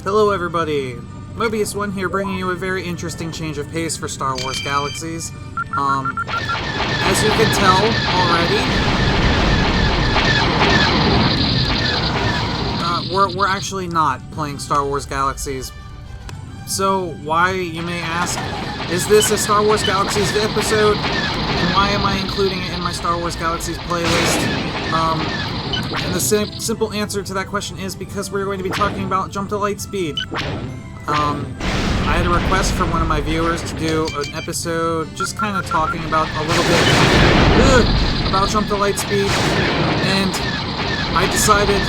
Hello everybody, Mobius1 here, bringing you a very interesting change of pace for Star Wars Galaxies. As you can tell already, we're actually not playing Star Wars Galaxies. So why, you may ask, is this a Star Wars Galaxies episode? And why am I including it in my Star Wars Galaxies playlist? And the simple answer to that question is because we're going to be talking about Jump to Lightspeed. I had a request from one of my viewers to do an episode just kind of talking about a little bit about Jump to Lightspeed, and I decided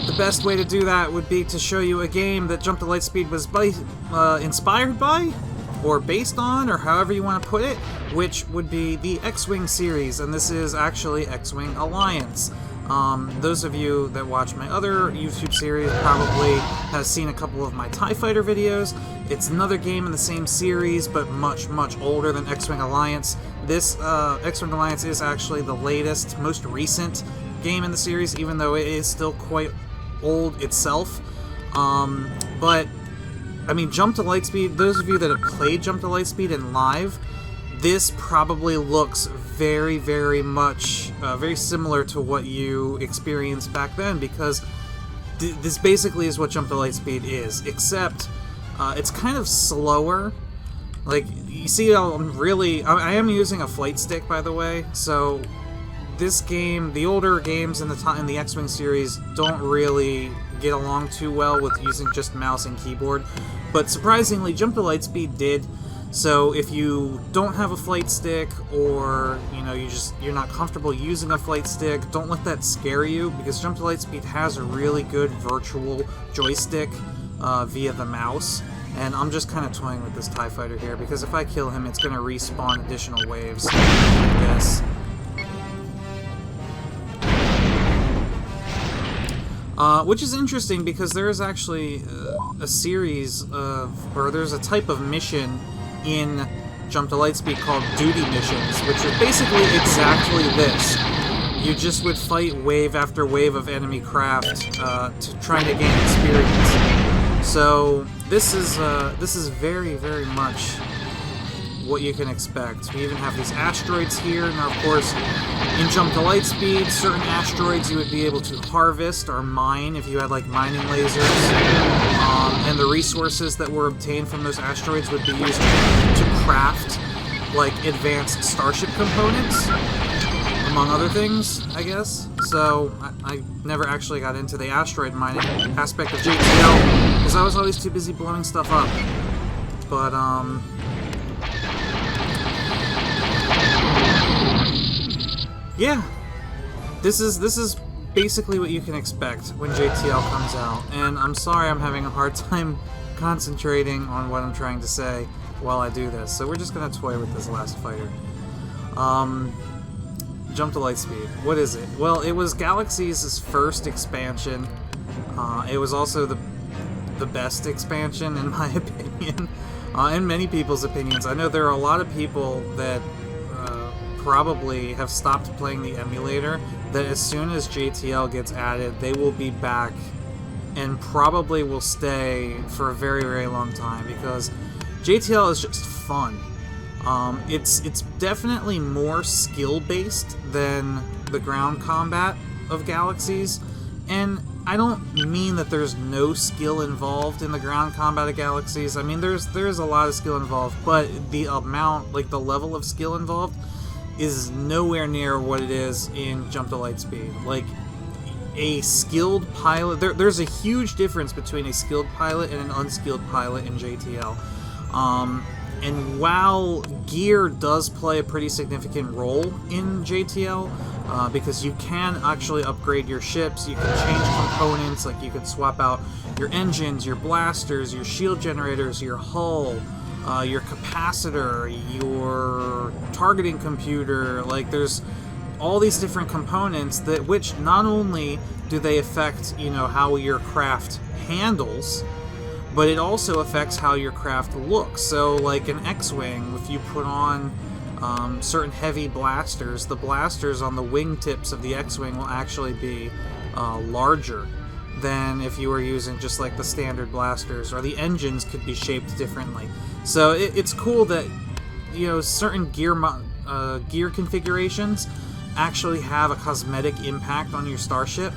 the best way to do that would be to show you a game that Jump to Lightspeed was inspired by, or based on, or however you want to put it, which would be the X-Wing series, and this is actually X-Wing Alliance. Those of you that watch my other YouTube series probably have seen a couple of my TIE Fighter videos. It's another game in the same series, but much, much older than X-Wing Alliance. This X-Wing Alliance is actually the latest, most recent game in the series, even though it is still quite old itself. But, I mean, Jump to Lightspeed, those of you that have played Jump to Lightspeed in live, this probably looks very, very much, very similar to what you experienced back then, because this basically is what Jump to Lightspeed is, except it's kind of slower. Like, you see how I am using a flight stick, by the way, so this game, the older games in the X-Wing series don't really get along too well with using just mouse and keyboard, but surprisingly, Jump to Lightspeed did. So if you don't have a flight stick, or you're not comfortable using a flight stick, don't let that scare you, because Jump to Lightspeed has a really good virtual joystick via the mouse. And I'm just kind of toying with this TIE Fighter here, because if I kill him, it's going to respawn additional waves like this. Which is interesting, because there is actually a series of, or there's a type of mission in Jump to Lightspeed called duty missions, which are basically exactly this. You just would fight wave after wave of enemy craft to try to gain experience. So this is very, very much what you can expect. We even have these asteroids here. Now, of course, in Jump to Lightspeed, certain asteroids you would be able to harvest or mine if you had, like, mining lasers. And the resources that were obtained from those asteroids would be used to craft, like, advanced starship components, among other things, I guess. So, I never actually got into the asteroid mining aspect of JTL, because I was always too busy blowing stuff up. But, yeah, this is basically what you can expect when JTL comes out, and I'm sorry I'm having a hard time concentrating on what I'm trying to say while I do this, so we're just gonna toy with this last fighter. Jump to Lightspeed. What is it? Well, it was Galaxies' first expansion. It was also the best expansion, in my opinion, in many people's opinions. I know there are a lot of people that probably have stopped playing the emulator, that as soon as JTL gets added, they will be back and probably will stay for a very, very long time, because JTL is just fun. It's definitely more skill-based than the ground combat of Galaxies, and I don't mean that there's no skill involved in the ground combat of Galaxies. I mean, there's a lot of skill involved, but the amount, like the level of skill involved, is nowhere near what it is in Jump to Lightspeed. Like, a skilled pilot, there's a huge difference between a skilled pilot and an unskilled pilot in JTL. And while gear does play a pretty significant role in JTL, because you can actually upgrade your ships, you can change components, like you can swap out your engines, your blasters, your shield generators, your hull, your capacitor, your targeting computer. Like, there's all these different components that, which not only do they affect, how your craft handles, but it also affects how your craft looks. So, like an X-Wing, if you put on certain heavy blasters, the blasters on the wingtips of the X-Wing will actually be larger than if you were using just like the standard blasters, or the engines could be shaped differently. So it's cool that, you know, certain gear configurations actually have a cosmetic impact on your starship.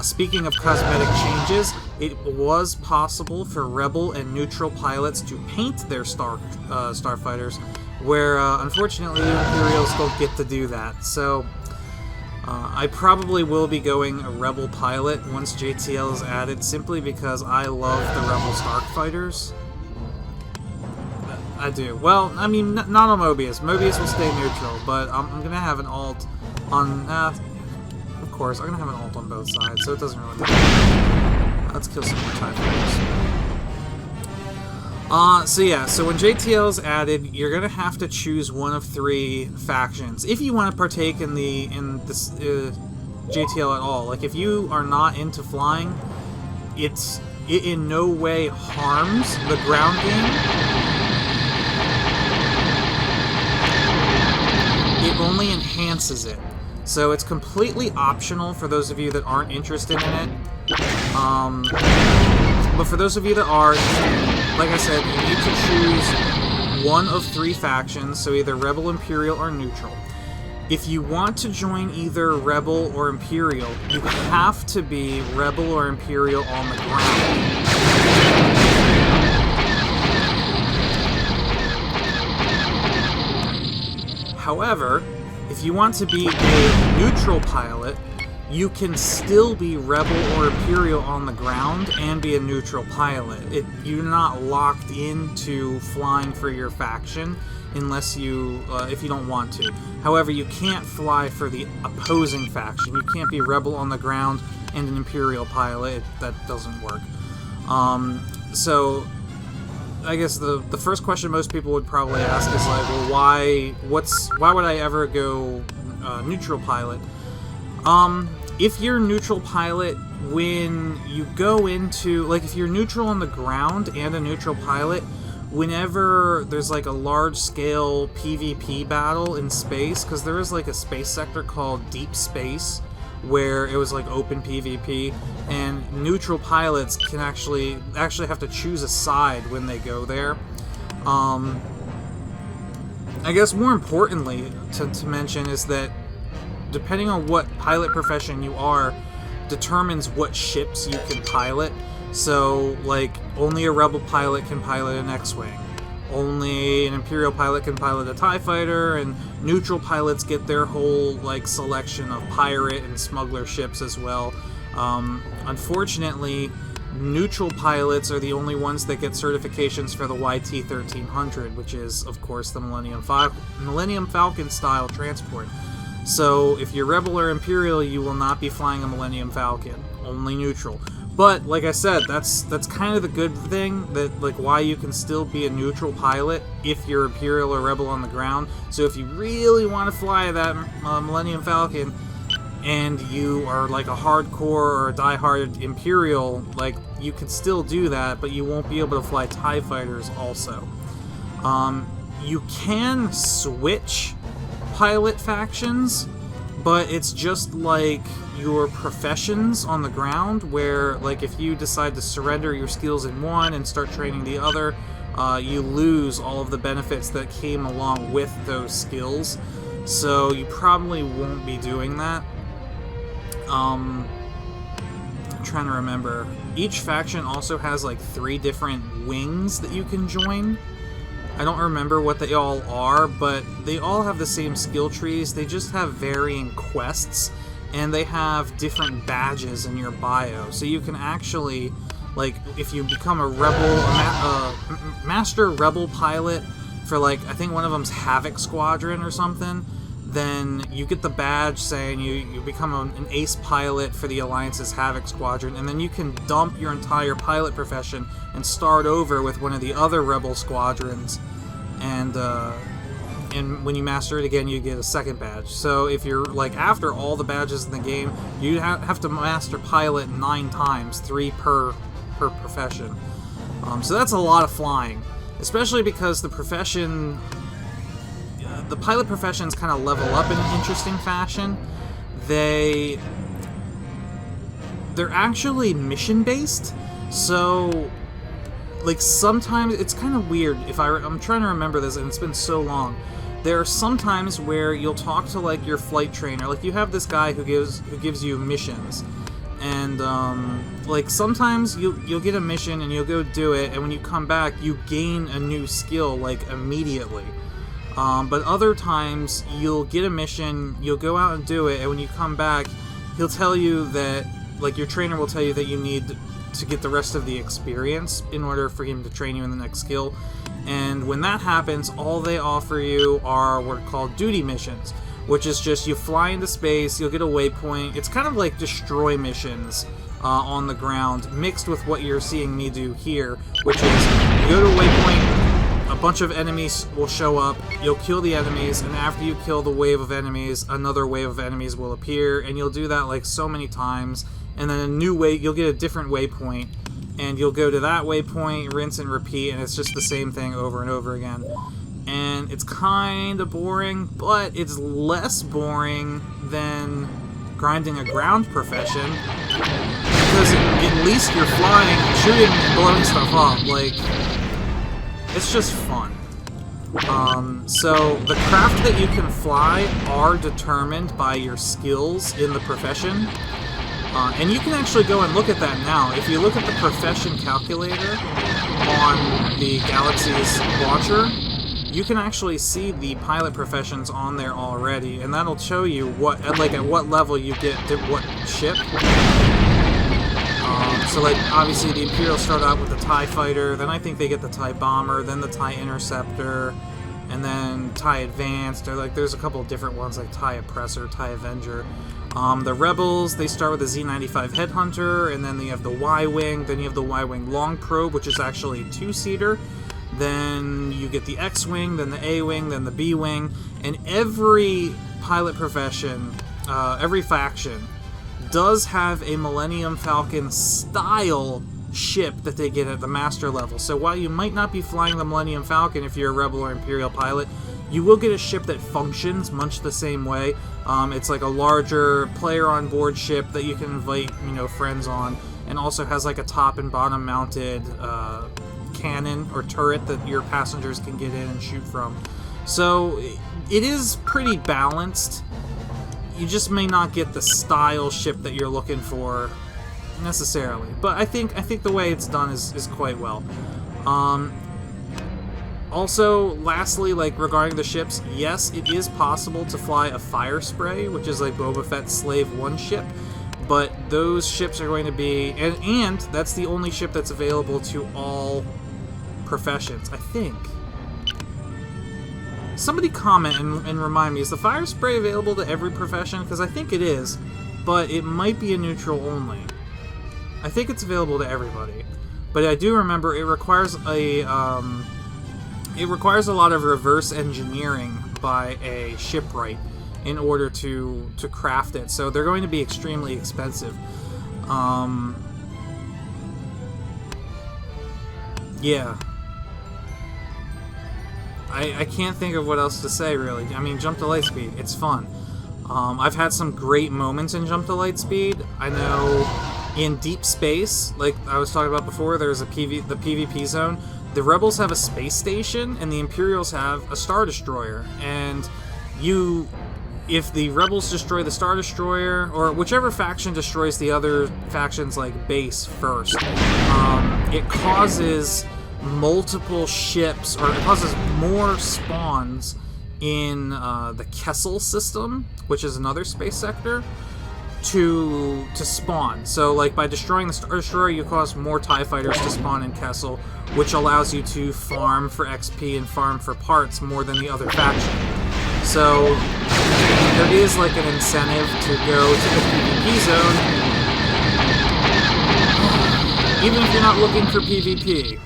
Speaking of cosmetic changes, it was possible for Rebel and neutral pilots to paint their starfighters, where unfortunately Imperials don't get to do that. So I probably will be going a Rebel pilot once JTL is added, simply because I love the Rebel starfighters. I do. Well, I mean, not on Mobius. Mobius will stay neutral, but I'm gonna have an alt on. Of course, I'm gonna have an alt on both sides, so it doesn't really matter. Let's kill some more TIE fighters. So yeah, so when JTL is added, you're gonna have to choose one of 3 factions if you want to partake in this JTL at all. Like, if you are not into flying, it in no way harms the ground game. It only enhances it. So it's completely optional for those of you that aren't interested in it. But for those of you that are, like I said, you need to choose one of 3 factions, so either Rebel, Imperial, or Neutral. If you want to join either Rebel or Imperial, you have to be Rebel or Imperial on the ground. However, if you want to be a neutral pilot, you can still be Rebel or Imperial on the ground and be a neutral pilot. You're not locked into flying for your faction unless you, if you don't want to. However, you can't fly for the opposing faction. You can't be Rebel on the ground and an Imperial pilot. That doesn't work. So I guess the first question most people would probably ask is like, well, why would I ever go neutral pilot? If you're neutral pilot, when you go into, like, if you're neutral on the ground and a neutral pilot, whenever there's like a large-scale PvP battle in space, because there is like a space sector called Deep Space, where it was like open PvP, and neutral pilots can actually have to choose a side when they go there. I guess more importantly to mention is that depending on what pilot profession you are, determines what ships you can pilot. So, like, only a Rebel pilot can pilot an X-Wing. Only an Imperial pilot can pilot a TIE fighter, and neutral pilots get their whole, like, selection of pirate and smuggler ships as well. Unfortunately, neutral pilots are the only ones that get certifications for the YT-1300, which is, of course, the Millennium Falcon style transport. So, if you're Rebel or Imperial, you will not be flying a Millennium Falcon. Only neutral. But, like I said, that's kind of the good thing, that, like, why you can still be a neutral pilot if you're Imperial or Rebel on the ground. So if you really want to fly that Millennium Falcon, and you are, like, a hardcore or a diehard Imperial, like, you can still do that, but you won't be able to fly TIE fighters also. You can switch pilot factions, but it's just like your professions on the ground, where, like, if you decide to surrender your skills in one and start training the other, you lose all of the benefits that came along with those skills. So you probably won't be doing that. I'm trying to remember. Each faction also has like 3 different wings that you can join. I don't remember what they all are, but they all have the same skill trees. They just have varying quests, and they have different badges in your bio. So you can actually, like, if you become a Rebel, Master Rebel pilot for, like, I think one of them's Havoc Squadron or something, then you get the badge saying you become an ace pilot for the Alliance's Havoc Squadron, and then you can dump your entire pilot profession and start over with one of the other Rebel squadrons, and when you master it again, you get a second badge. So if you're, like, after all the badges in the game, you have to master pilot 9 times, 3 per profession. So that's a lot of flying, especially because the profession... the pilot professions kind of level up in an interesting fashion. they're actually mission-based, so, like, sometimes, it's kind of weird, I'm trying to remember this, and it's been so long. There are some times where you'll talk to, like, your flight trainer, like, you have this guy who gives you missions, and, like, sometimes you'll get a mission, and you'll go do it, and when you come back, you gain a new skill, like, immediately. But other times, you'll get a mission, you'll go out and do it, and when you come back, he'll tell you that, like, your trainer will tell you that you need to get the rest of the experience in order for him to train you in the next skill. And when that happens, all they offer you are what are called duty missions, which is just you fly into space, you'll get a waypoint. It's kind of like destroy missions on the ground, mixed with what you're seeing me do here, which is you go to a waypoint, a bunch of enemies will show up, you'll kill the enemies, and after you kill the wave of enemies, another wave of enemies will appear, and you'll do that like so many times, and then you'll get a different waypoint, and you'll go to that waypoint, rinse and repeat, and it's just the same thing over and over again. And it's kind of boring, but it's less boring than grinding a ground profession, because at least you're flying, shooting, and blowing stuff up, like, it's just fun. So the craft that you can fly are determined by your skills in the profession. And you can actually go and look at that now. If you look at the profession calculator on the Galaxy's launcher, you can actually see the pilot professions on there already, and that'll show you at what level you get what ship. So, like, obviously the Imperials start out with the TIE Fighter, then I think they get the TIE Bomber, then the TIE Interceptor, and then TIE Advanced, or, like, there's a couple of different ones, like TIE Oppressor, TIE Avenger. The Rebels, they start with the Z-95 Headhunter, and then you have the Y-Wing, then you have the Y-Wing Long Probe, which is actually a two-seater. Then you get the X-Wing, then the A-Wing, then the B-Wing, and every pilot profession, every faction, does have a Millennium Falcon style ship that they get at the master level. So while you might not be flying the Millennium Falcon if you're a Rebel or Imperial pilot, you will get a ship that functions much the same way. It's like a larger player on board ship that you can invite, friends on, and also has like a top and bottom mounted cannon or turret that your passengers can get in and shoot from. So it is pretty balanced. You just may not get the style ship that you're looking for necessarily, but I think the way it's done is quite well. Also, lastly, like regarding the ships, yes, it is possible to fly a Fire Spray, which is like Boba Fett's Slave 1 ship, but those ships are going to be, and that's the only ship that's available to all professions, I think. Somebody comment and remind me, is the Fire Spray available to every profession? Because I think it is, but it might be a neutral only. I think it's available to everybody. But I do remember it requires a lot of reverse engineering by a shipwright in order to craft it. So they're going to be extremely expensive. Yeah. I can't think of what else to say, really. I mean, Jump to Lightspeed, it's fun. I've had some great moments in Jump to Lightspeed. I know in deep space, like I was talking about before, there's the PvP zone. The Rebels have a space station, and the Imperials have a Star Destroyer. And if the Rebels destroy the Star Destroyer, or whichever faction destroys the other faction's like base first, it causes multiple ships, or it causes more spawns in the Kessel system, which is another space sector, to spawn. So, like, by destroying the Star Destroyer, you cause more TIE Fighters to spawn in Kessel, which allows you to farm for XP and farm for parts more than the other faction. So, there is, like, an incentive to go to the PvP zone, even if you're not looking for PvP.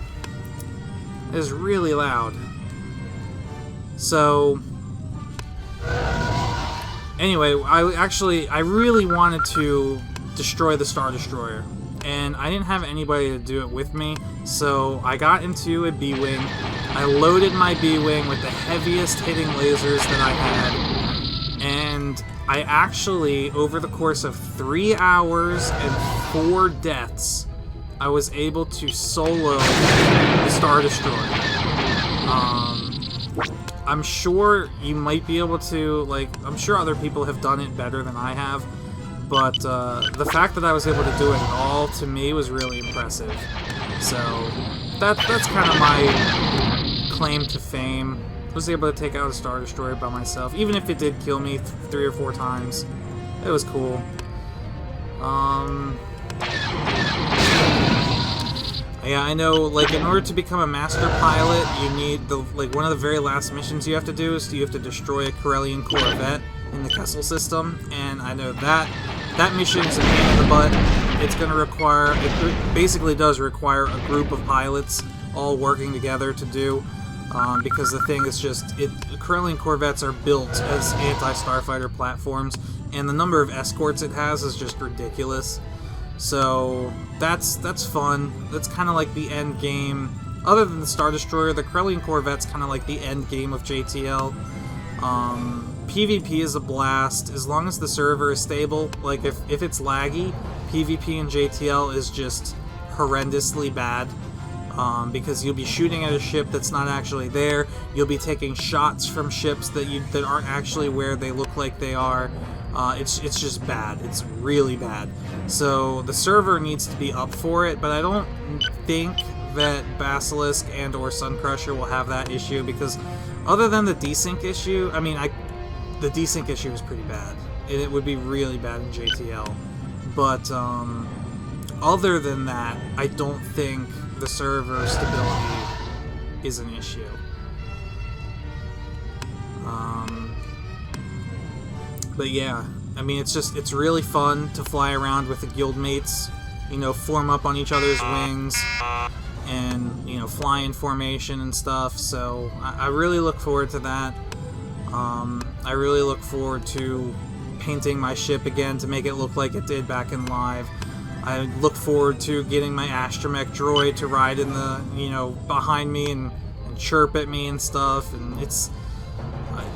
It is really loud. So, anyway, I really wanted to destroy the Star Destroyer, and I didn't have anybody to do it with me, so I got into a B-Wing. I loaded my B-Wing with the heaviest hitting lasers that I had, and I actually, over the course of 3 hours and 4 deaths, I was able to solo the Star Destroyer. I'm sure you might be able to, like, I'm sure other people have done it better than I have, but the fact that I was able to do it at all, to me, was really impressive. So, that's kind of my claim to fame. I was able to take out a Star Destroyer by myself, even if it did kill me 3 or 4 times. It was cool. Yeah, I know, like, in order to become a master pilot, you need, one of the very last missions you have to do is you have to destroy a Corellian Corvette in the Kessel system, and I know that mission is a pain in the butt. It's going to require, it basically does require a group of pilots all working together to do, because the thing is just, Corellian Corvettes are built as anti-starfighter platforms, and the number of escorts it has is just ridiculous. So that's fun. That's kind of like the end game. Other than the Star Destroyer, the Corellian Corvette's kind of like the end game of JTL. PvP is a blast as long as the server is stable. Like if it's laggy, PvP in JTL is just horrendously bad. Because you'll be shooting at a ship that's not actually there. You'll be taking shots from ships that aren't actually where they look like they are. It's just bad. It's really bad. So the server needs to be up for it, but I don't think that Basilisk and or Suncrusher will have that issue, because other than the desync issue, I mean, the desync issue is pretty bad. It would be really bad in JTL. But other than that, I don't think the server stability is an issue. But yeah, I mean, it's really fun to fly around with the guildmates, you know, form up on each other's wings, and, you know, fly in formation and stuff, so I really look forward to that. I really look forward to painting my ship again to make it look like it did back in live. I look forward to getting my astromech droid to ride in the, you know, behind me and chirp at me and stuff, and it's...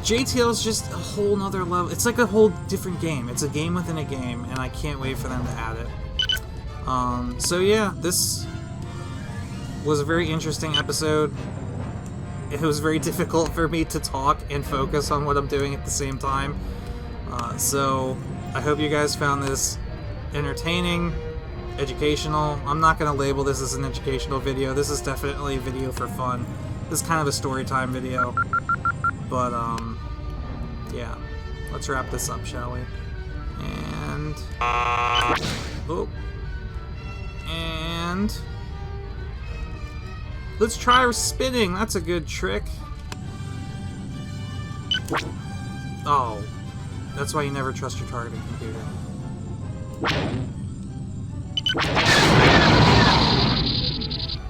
JTL is just a whole nother level. It's like a whole different game. It's a game within a game, and I can't wait for them to add it. So yeah, this was a very interesting episode. It was very difficult for me to talk and focus on what I'm doing at the same time. So I hope you guys found this entertaining, educational. I'm not going to label this as an educational video. This is definitely a video for fun. This is kind of a story time video. But, yeah. Let's wrap this up, shall we? And... oh. And... let's try spinning. That's a good trick. Oh. That's why you never trust your targeting computer.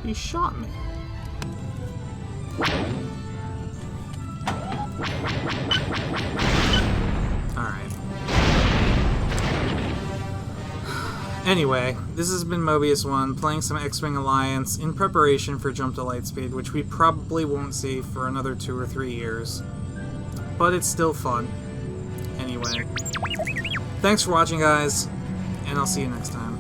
He shot me. Alright. Anyway, this has been Mobius1, playing some X-Wing Alliance in preparation for Jump to Lightspeed, which we probably won't see for another 2 or 3 years. But it's still fun. Anyway. Thanks for watching, guys, and I'll see you next time.